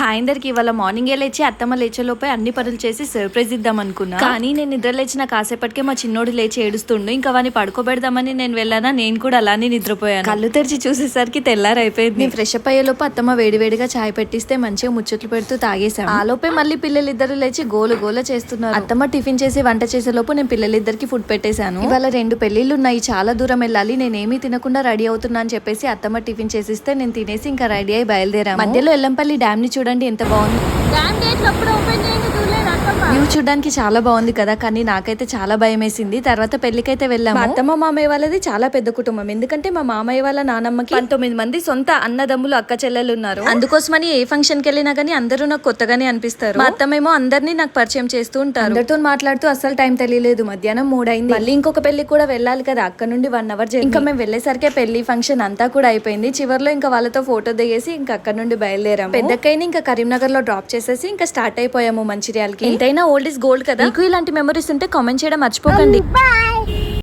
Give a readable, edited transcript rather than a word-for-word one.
Hi అందరికి ఇవాళ మార్నింగే లేచి అత్తమ్మ లేచేలోపే అన్ని పనులు చేసి సర్ప్రైజ్ ఇద్దాం అనుకున్నా. కానీ నేను నిద్ర లేచిన కాసేపటికే మా చిన్నోడు లేచి ఏడుస్తుండు. ఇంకా వాడిని పడుకోబెడదామని నేను వెళ్ళానా, నేను కూడా అలానే నిద్రపోయాను. కళ్ళు తెరిచి చూసేసరికి తెల్లారైపోయింది. నేను ఫ్రెష్ అప్ అయ్యేలోపు అత్తమ్మ వేడివేడిగా చాయ్ పెట్టిస్తే మంచిగా ముచ్చట్లు పెడుతూ తాగేశాను. ఆలోపే మళ్ళీ పిల్లలిద్దరు లేచి గోలు గోల చేస్తున్నారు. అత్తమ్మ టిఫిన్ చేసి వంట చేసేలోపు నేను పిల్లలిద్దరికి ఫుడ్ పెట్టేశాను. ఇవాళ 2 పెళ్లిళ్ళు ఉన్నాయి, చాలా దూరం వెళ్ళాలి, నేనేమీ తినకుండా రెడీ అవుతున్నా అని చెప్పేసి అత్తమ్మ టిఫిన్ చేసిస్తే నేను తినేసి ఇంకా రెడీ అయి బయలుదేరాను. మధ్యలో ఎల్లంపల్లి డ్యామ్ ని చూడండి ఎంత బాగుంది. వ్యూ చూడడానికి చాలా బాగుంది కదా, కానీ నాకైతే చాలా భయం వేసింది. తర్వాత పెళ్లికైతే వెళ్ళాము. అత్తమ్మ మామయ్య వాళ్ళది చాలా పెద్ద కుటుంబం, ఎందుకంటే మా మామయ్య వాళ్ళ నానమ్మకి 19 మంది సొంత అన్నదమ్ములు అక్క చెల్లెలు ఉన్నారు. అందుకోసమని ఏ ఫంక్షన్ కి వెళ్ళినా గానీ అందరూ నాకు కొత్తగానే అనిపిస్తారు. మా అత్తమేమో అందరినీ నాకు పరిచయం చేస్తూ ఉంటారు. అందరితో మాట్లాడుతూ అసలు టైం తెలియలేదు. మధ్యాహ్నం 3 అయింది. మళ్ళీ ఇంకొక పెళ్లి కూడా వెళ్ళాలి కదా, అక్కడ నుండి 1 అవర్ ఇంకా మేము వెళ్ళేసరికి పెళ్లి ఫంక్షన్ అంతా కూడా అయిపోయింది. చివర్లో ఇంకా వాళ్ళతో ఫోటో దిగేసి ఇంకా అక్కడ నుండి బయలుదేరాము. పెద్దకైనా ఇంకా కరీంనగర్ లో డ్రాప్ చేసేసి ఇంకా స్టార్ట్ అయిపోయాము మంచిర్యాలకి. ఎంతైనా ఓల్డ్ ఇస్ గోల్డ్ కదా. మీకు ఇలాంటి మెమరీస్ ఉంటే కామెంట్ చేయడం మర్చిపోకండి.